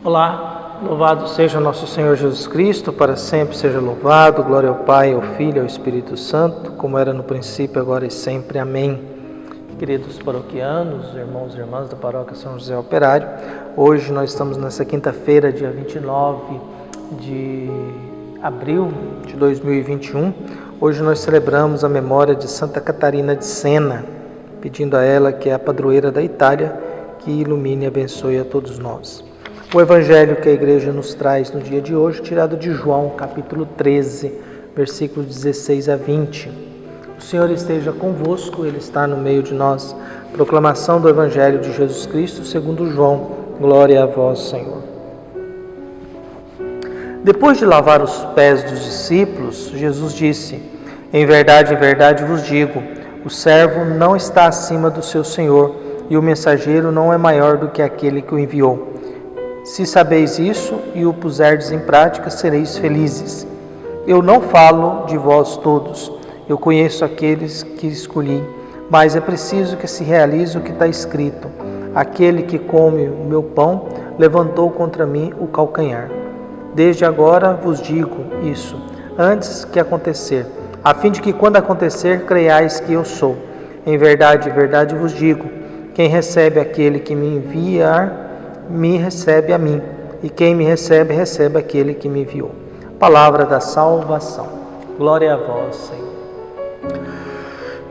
Olá, louvado seja nosso Senhor Jesus Cristo, para sempre seja louvado, glória ao Pai, ao Filho e ao Espírito Santo, como era no princípio, agora e sempre. Amém. Queridos paroquianos, irmãos e irmãs da Paróquia São José Operário, hoje nós estamos nessa quinta-feira, dia 29 de abril de 2021. Hoje nós celebramos a memória de Santa Catarina de Sena, pedindo a ela, que é a padroeira da Itália, que ilumine e abençoe a todos nós. O evangelho que a igreja nos traz no dia de hoje, tirado de João, capítulo 13, versículos 16 a 20. O Senhor esteja convosco, Ele está no meio de nós. Proclamação do evangelho de Jesus Cristo segundo João. Glória a vós, Senhor. Depois de lavar os pés dos discípulos, Jesus disse: em verdade vos digo, o servo não está acima do seu senhor, e o mensageiro não é maior do que aquele que o enviou. Se sabeis isso e o puserdes em prática, sereis felizes. Eu não falo de vós todos, eu conheço aqueles que escolhi, mas é preciso que se realize o que está escrito: aquele que come o meu pão levantou contra mim o calcanhar. Desde agora vos digo isso, antes que acontecer, a fim de que quando acontecer, creiais que eu sou. Em verdade vos digo, quem recebe aquele que me enviar, me recebe a mim, e quem me recebe, recebe aquele que me enviou. Palavra da salvação. Glória a vós, Senhor.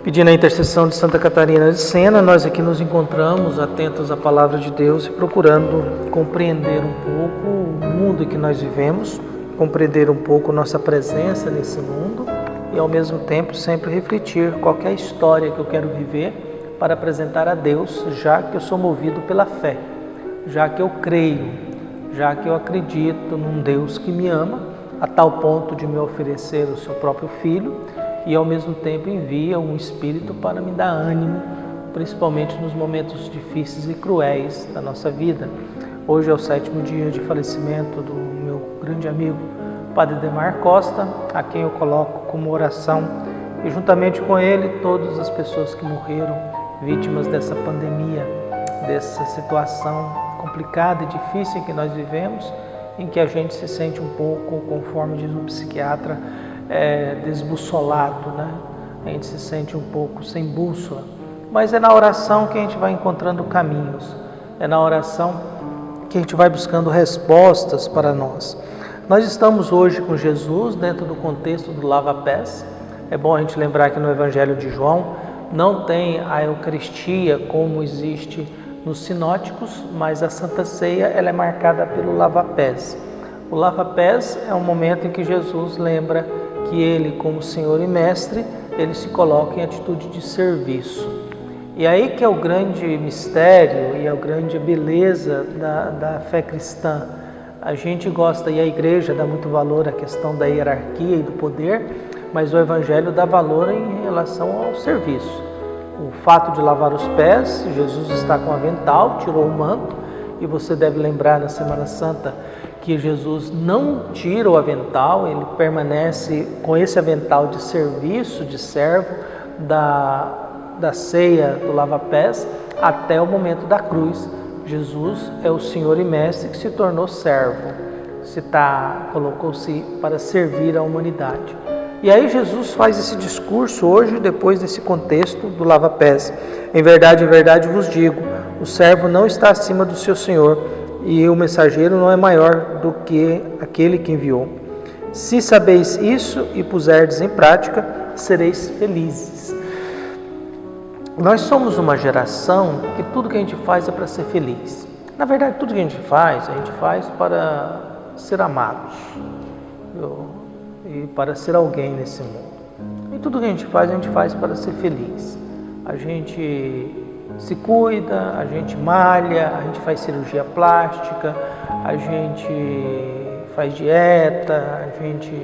Pedindo a intercessão de Santa Catarina de Sena, nós aqui nos encontramos atentos à palavra de Deus e procurando compreender um pouco o mundo em que nós vivemos, compreender um pouco nossa presença nesse mundo e, ao mesmo tempo, sempre refletir qual é a história que eu quero viver para apresentar a Deus, já que eu sou movido pela fé, já que eu creio, já que eu acredito num Deus que me ama, a tal ponto de me oferecer o seu próprio Filho e ao mesmo tempo envia um Espírito para me dar ânimo, principalmente nos momentos difíceis e cruéis da nossa vida. Hoje é o 7º dia de falecimento do meu grande amigo, Padre Demar Costa, a quem eu coloco como oração, e juntamente com ele todas as pessoas que morreram vítimas dessa pandemia, dessa situação complicada e difícil em que nós vivemos, em que a gente se sente um pouco, conforme diz um psiquiatra, desbussolado, né? A gente se sente um pouco sem bússola, mas é na oração que a gente vai encontrando caminhos, é na oração que a gente vai buscando respostas para nós. Nós estamos hoje com Jesus dentro do contexto do lava-pés. É bom a gente lembrar que no Evangelho de João não tem a Eucaristia como existe nos sinóticos, mas a Santa Ceia ela é marcada pelo lava-pés. O lava-pés é um momento em que Jesus lembra que ele, como Senhor e Mestre, ele se coloca em atitude de serviço. E aí que é o grande mistério e a grande beleza da fé cristã. A gente gosta, e a igreja dá muito valor à questão da hierarquia e do poder, mas o Evangelho dá valor em relação ao serviço. O fato de lavar os pés, Jesus está com avental, tirou o manto, e você deve lembrar na Semana Santa que Jesus não tira o avental, ele permanece com esse avental de serviço, de servo, da ceia do lava-pés, até o momento da cruz. Jesus é o Senhor e Mestre que se tornou servo, colocou-se para servir a humanidade. E aí Jesus faz esse discurso hoje, depois desse contexto do lava-pés. Em verdade vos digo, o servo não está acima do seu senhor, e o mensageiro não é maior do que aquele que enviou. Se sabeis isso e puserdes em prática, sereis felizes. Nós somos uma geração que tudo que a gente faz é para ser feliz. Na verdade, tudo que a gente faz para ser amados. E para ser alguém nesse mundo. E tudo que a gente faz para ser feliz. A gente se cuida, a gente malha, a gente faz cirurgia plástica, a gente faz dieta, a gente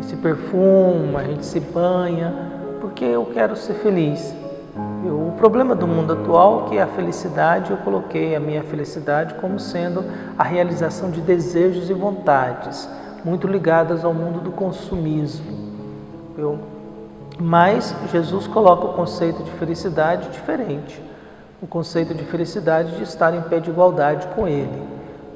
se perfuma, a gente se banha, porque eu quero ser feliz. O problema do mundo atual é que a felicidade, eu coloquei a minha felicidade como sendo a realização de desejos e vontades, muito ligadas ao mundo do consumismo. Mas Jesus coloca o conceito de felicidade diferente. O conceito de felicidade de estar em pé de igualdade com Ele.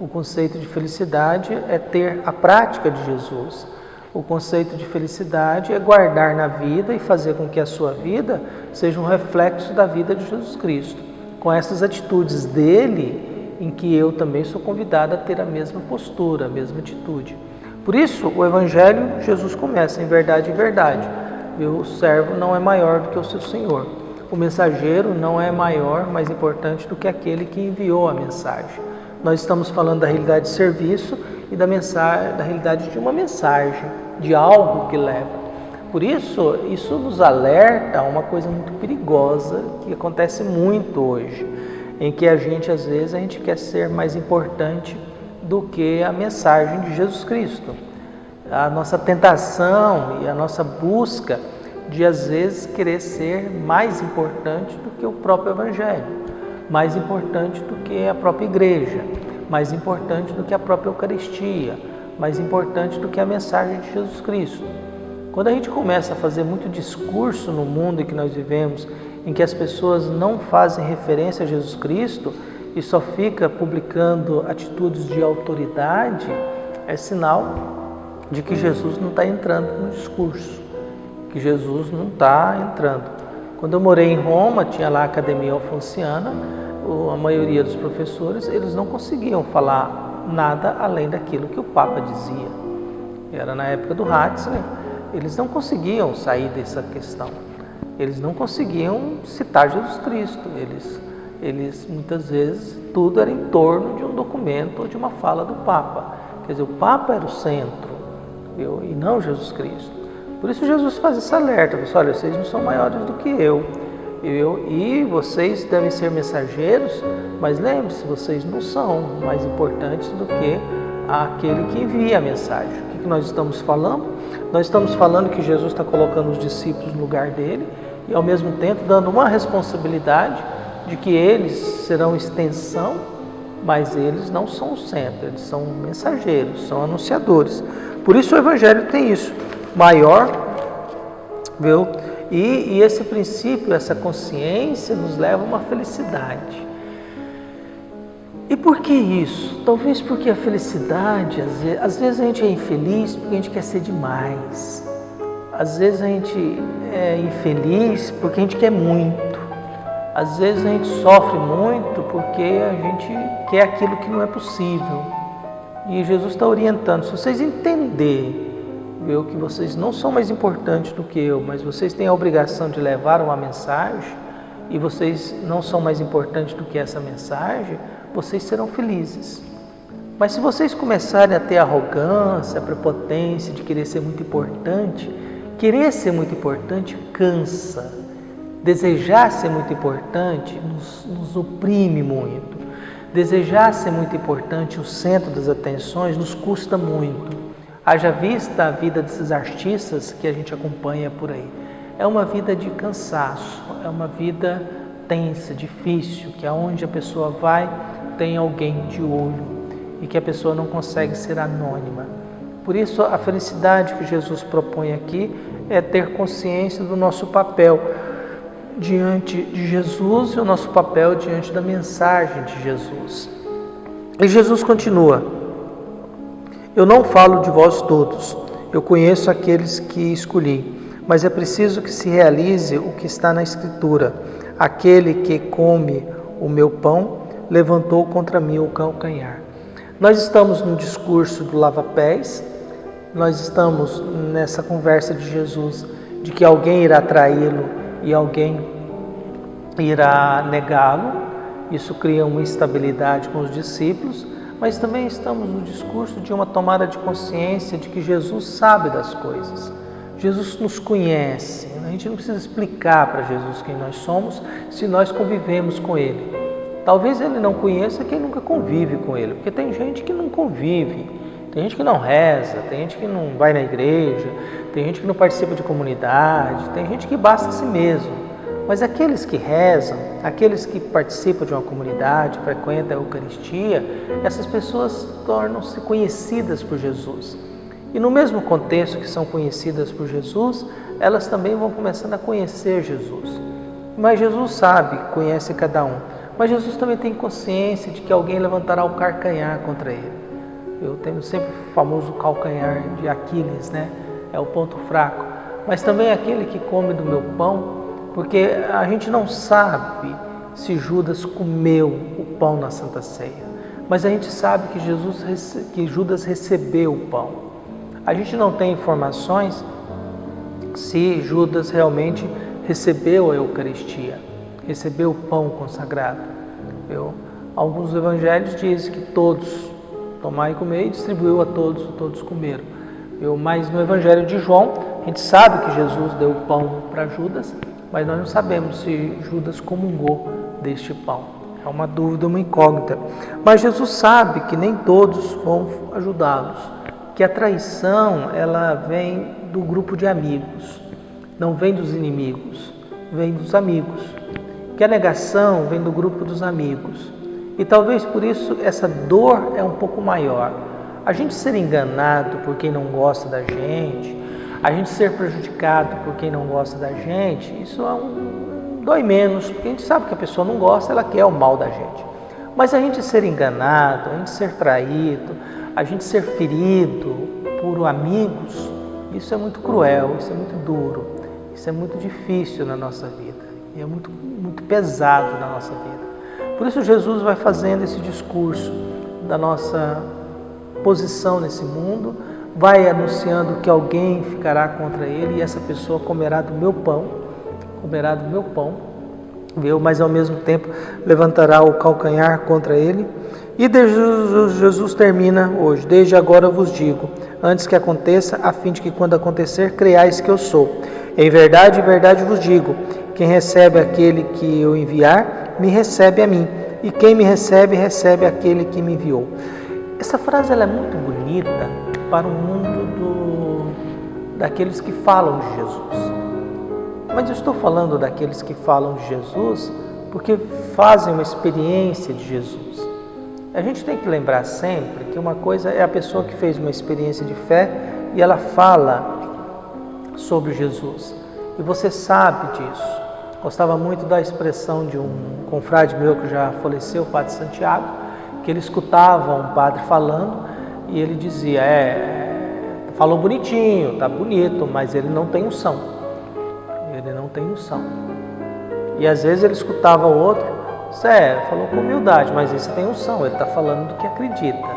O conceito de felicidade é ter a prática de Jesus. O conceito de felicidade é guardar na vida e fazer com que a sua vida seja um reflexo da vida de Jesus Cristo. Com essas atitudes dele, em que eu também sou convidado a ter a mesma postura, a mesma atitude. Por isso, o Evangelho, Jesus começa em verdade, o servo não é maior do que o seu Senhor. O mensageiro não é maior, mais importante do que aquele que enviou a mensagem. Nós estamos falando da realidade de serviço e da realidade de uma mensagem, de algo que leva. Por isso, isso nos alerta a uma coisa muito perigosa que acontece muito hoje, em que às vezes a gente quer ser mais importante do que a mensagem de Jesus Cristo. A nossa tentação e a nossa busca de às vezes querer ser mais importante do que o próprio Evangelho, mais importante do que a própria igreja, mais importante do que a própria Eucaristia, mais importante do que a mensagem de Jesus Cristo. Quando a gente começa a fazer muito discurso no mundo em que nós vivemos, em que as pessoas não fazem referência a Jesus Cristo e só fica publicando atitudes de autoridade, é sinal de que Jesus não está entrando no discurso, que Jesus não está entrando. Quando eu morei em Roma, tinha lá a Academia Alfonsiana, a maioria dos professores, eles não conseguiam falar nada além daquilo que o Papa dizia. Era na época do Ratzinger, eles não conseguiam sair dessa questão. Eles não conseguiam citar Jesus Cristo. Eles muitas vezes, tudo era em torno de um documento ou de uma fala do Papa. Quer dizer, o Papa era o centro, e não Jesus Cristo. Por isso Jesus faz esse alerta, olha, vocês não são maiores do que eu, e vocês devem ser mensageiros, mas lembre-se, vocês não são mais importantes do que aquele que envia a mensagem. O que nós estamos falando? Nós estamos falando que Jesus está colocando os discípulos no lugar dele e ao mesmo tempo dando uma responsabilidade de que eles serão extensão, mas eles não são o centro, eles são mensageiros, são anunciadores. Por isso o Evangelho tem isso, maior, viu? E esse princípio, essa consciência nos leva a uma felicidade. E por que isso? Talvez porque a felicidade, às vezes a gente é infeliz porque a gente quer ser demais. Às vezes a gente é infeliz porque a gente quer muito. Às vezes a gente sofre muito porque a gente quer aquilo que não é possível. E Jesus está orientando, se vocês entenderem, viu, que vocês não são mais importantes do que eu, mas vocês têm a obrigação de levar uma mensagem, e vocês não são mais importantes do que essa mensagem, vocês serão felizes. Mas se vocês começarem a ter arrogância, prepotência de querer ser muito importante cansa. Desejar ser muito importante nos oprime muito. Desejar ser muito importante, o centro das atenções, nos custa muito. Haja vista a vida desses artistas que a gente acompanha por aí. É uma vida de cansaço, é uma vida tensa, difícil, que aonde a pessoa vai tem alguém de olho e que a pessoa não consegue ser anônima. Por isso a felicidade que Jesus propõe aqui é ter consciência do nosso papel diante de Jesus e o nosso papel diante da mensagem de Jesus. E Jesus continua: eu não falo de vós todos, eu conheço aqueles que escolhi, mas é preciso que se realize o que está na Escritura: aquele que come o meu pão levantou contra mim o calcanhar. Nós estamos no discurso do lava-pés, nós estamos nessa conversa de Jesus de que alguém irá traí-lo e alguém irá negá-lo. Isso cria uma instabilidade com os discípulos, mas também estamos no discurso de uma tomada de consciência de que Jesus sabe das coisas. Jesus nos conhece, a gente não precisa explicar para Jesus quem nós somos se nós convivemos com Ele. Talvez Ele não conheça quem nunca convive com Ele, porque tem gente que não convive, tem gente que não reza, tem gente que não vai na igreja, tem gente que não participa de comunidade, tem gente que basta a si mesmo. Mas aqueles que rezam, aqueles que participam de uma comunidade, frequentam a Eucaristia, essas pessoas tornam-se conhecidas por Jesus. E no mesmo contexto que são conhecidas por Jesus, elas também vão começando a conhecer Jesus. Mas Jesus sabe, conhece cada um. Mas Jesus também tem consciência de que alguém levantará o calcanhar contra ele. Eu tenho sempre o famoso calcanhar de Aquiles, né? É o ponto fraco. Mas também aquele que come do meu pão, porque a gente não sabe se Judas comeu o pão na Santa Ceia, mas a gente sabe que Judas recebeu o pão. A gente não tem informações se Judas realmente recebeu a Eucaristia, recebeu o pão consagrado. Alguns evangelhos dizem que todos tomar e comer, e distribuiu a todos comeram. Mas no Evangelho de João, a gente sabe que Jesus deu o pão para Judas, mas nós não sabemos se Judas comungou deste pão. É uma dúvida, uma incógnita. Mas Jesus sabe que nem todos vão ajudá-los, que a traição ela vem do grupo de amigos, não vem dos inimigos, vem dos amigos. Que a negação vem do grupo dos amigos. E talvez por isso essa dor é um pouco maior. A gente ser enganado por quem não gosta da gente, a gente ser prejudicado por quem não gosta da gente, isso dói menos, porque a gente sabe que a pessoa não gosta, ela quer o mal da gente. Mas a gente ser enganado, a gente ser traído, a gente ser ferido por amigos, isso é muito cruel, isso é muito duro, isso é muito difícil na nossa vida, e é muito, muito pesado na nossa vida. Por isso Jesus vai fazendo esse discurso da nossa posição nesse mundo, vai anunciando que alguém ficará contra ele e essa pessoa comerá do meu pão, mas ao mesmo tempo levantará o calcanhar contra ele. E Jesus termina hoje: desde agora vos digo, antes que aconteça, a fim de que quando acontecer, creiais que eu sou. Em verdade vos digo, quem recebe aquele que eu enviar, me recebe a mim, e quem me recebe, recebe aquele que me enviou. Essa frase ela é muito bonita para o mundo daqueles que falam de Jesus. Mas eu estou falando daqueles que falam de Jesus porque fazem uma experiência de Jesus. A gente tem que lembrar sempre que uma coisa é a pessoa que fez uma experiência de fé e ela fala sobre Jesus. E você sabe disso. Gostava muito da expressão de um confrade meu que já faleceu, o Padre Santiago, que ele escutava um padre falando e ele dizia, falou bonitinho, tá bonito, mas ele não tem unção. Ele não tem unção. E às vezes ele escutava o outro, falou com humildade, mas esse tem unção, ele está falando do que acredita.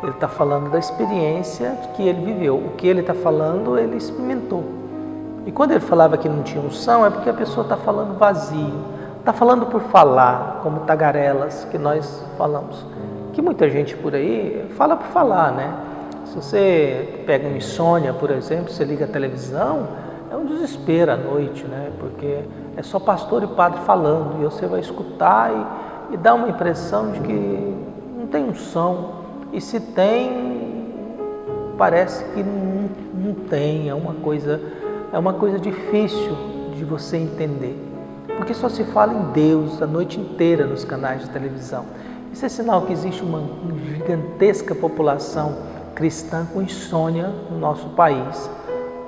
Ele está falando da experiência que ele viveu. O que ele está falando, ele experimentou. E quando ele falava que não tinha unção, é porque a pessoa está falando vazio. Está falando por falar, como tagarelas que nós falamos. Que muita gente por aí fala por falar, né? Se você pega insônia, por exemplo, você liga a televisão, é um desespero à noite, né? Porque é só pastor e padre falando, e você vai escutar e dá uma impressão de que não tem unção. E se tem, parece que não tem, é uma coisa difícil de você entender. Porque só se fala em Deus a noite inteira nos canais de televisão. Isso é sinal que existe uma gigantesca população cristã com insônia no nosso país.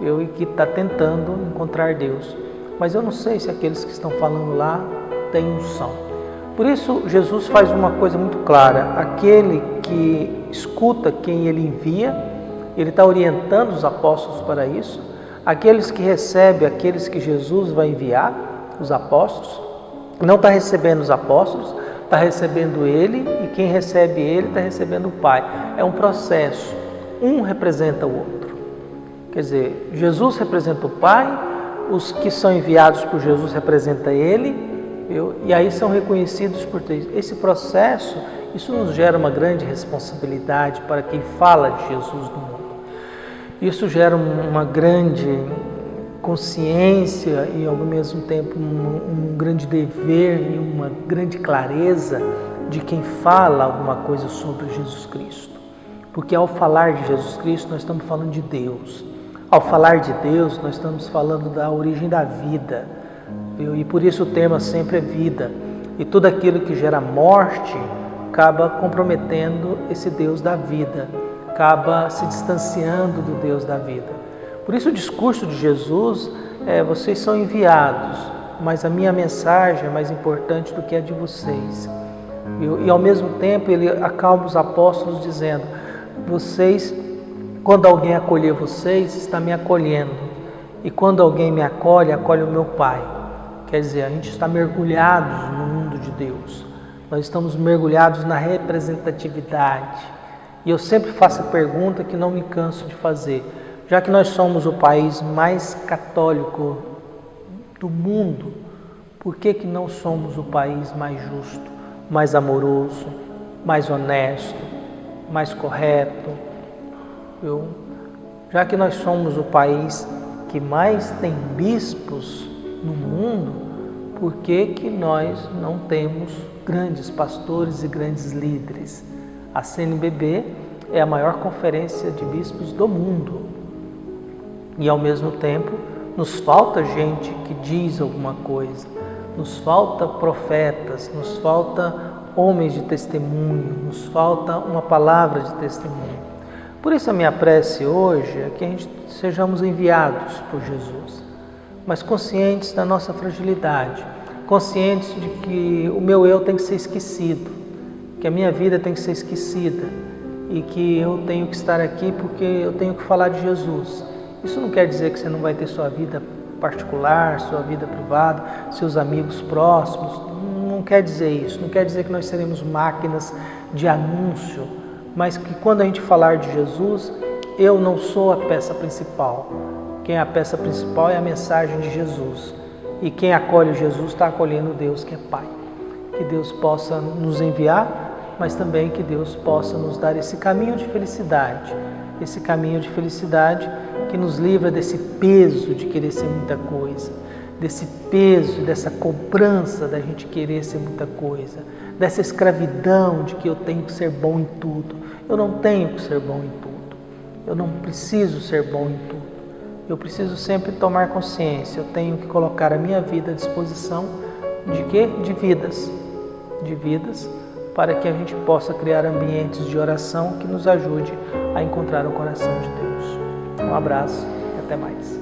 E que está tentando encontrar Deus. Mas eu não sei se aqueles que estão falando lá têm unção. Por isso, Jesus faz uma coisa muito clara. Aquele que escuta quem ele envia, ele está orientando os apóstolos para isso. Aqueles que recebem, aqueles que Jesus vai enviar, os apóstolos, não está recebendo os apóstolos, está recebendo ele, e quem recebe ele está recebendo o Pai. É um processo, um representa o outro. Quer dizer, Jesus representa o Pai, os que são enviados por Jesus representam ele, e aí são reconhecidos por Deus. Esse processo, isso nos gera uma grande responsabilidade para quem fala de Jesus no mundo. Isso gera uma grande consciência e ao mesmo tempo um grande dever e uma grande clareza de quem fala alguma coisa sobre Jesus Cristo. Porque ao falar de Jesus Cristo, nós estamos falando de Deus. Ao falar de Deus, nós estamos falando da origem da vida. E por isso o tema sempre é vida. E tudo aquilo que gera morte acaba comprometendo esse Deus da vida, acaba se distanciando do Deus da vida. Por isso o discurso de Jesus é: vocês são enviados, mas a minha mensagem é mais importante do que a de vocês. E ao mesmo tempo ele acalma os apóstolos dizendo: vocês, quando alguém acolher vocês, está me acolhendo, e quando alguém me acolhe, acolhe o meu Pai. Quer dizer, a gente está mergulhados no mundo de Deus, nós estamos mergulhados na representatividade. E eu sempre faço a pergunta que não me canso de fazer: já que nós somos o país mais católico do mundo, por que não somos o país mais justo, mais amoroso, mais honesto, mais correto? Já que nós somos o país que mais tem bispos no mundo, por que nós não temos grandes pastores e grandes líderes? A CNBB é a maior conferência de bispos do mundo. E ao mesmo tempo, nos falta gente que diz alguma coisa, nos falta profetas, nos falta homens de testemunho, nos falta uma palavra de testemunho. Por isso a minha prece hoje é que a gente sejamos enviados por Jesus, mas conscientes da nossa fragilidade, conscientes de que o meu eu tem que ser esquecido, que a minha vida tem que ser esquecida e que eu tenho que estar aqui porque eu tenho que falar de Jesus. Isso não quer dizer que você não vai ter sua vida particular, sua vida privada, seus amigos próximos, não quer dizer isso, não quer dizer que nós seremos máquinas de anúncio, mas que quando a gente falar de Jesus, eu não sou a peça principal. Quem é a peça principal é a mensagem de Jesus. E quem acolhe Jesus está acolhendo Deus, que é Pai. Que Deus possa nos enviar, mas também que Deus possa nos dar esse caminho de felicidade. Esse caminho de felicidade que nos livra desse peso de querer ser muita coisa, desse peso, dessa cobrança da gente querer ser muita coisa, dessa escravidão de que eu tenho que ser bom em tudo. Eu não tenho que ser bom em tudo. Eu não preciso ser bom em tudo. Eu preciso sempre tomar consciência. Eu tenho que colocar a minha vida à disposição de quê? De vidas. De vidas, para que a gente possa criar ambientes de oração que nos ajude a encontrar o coração de Deus. Um abraço e até mais.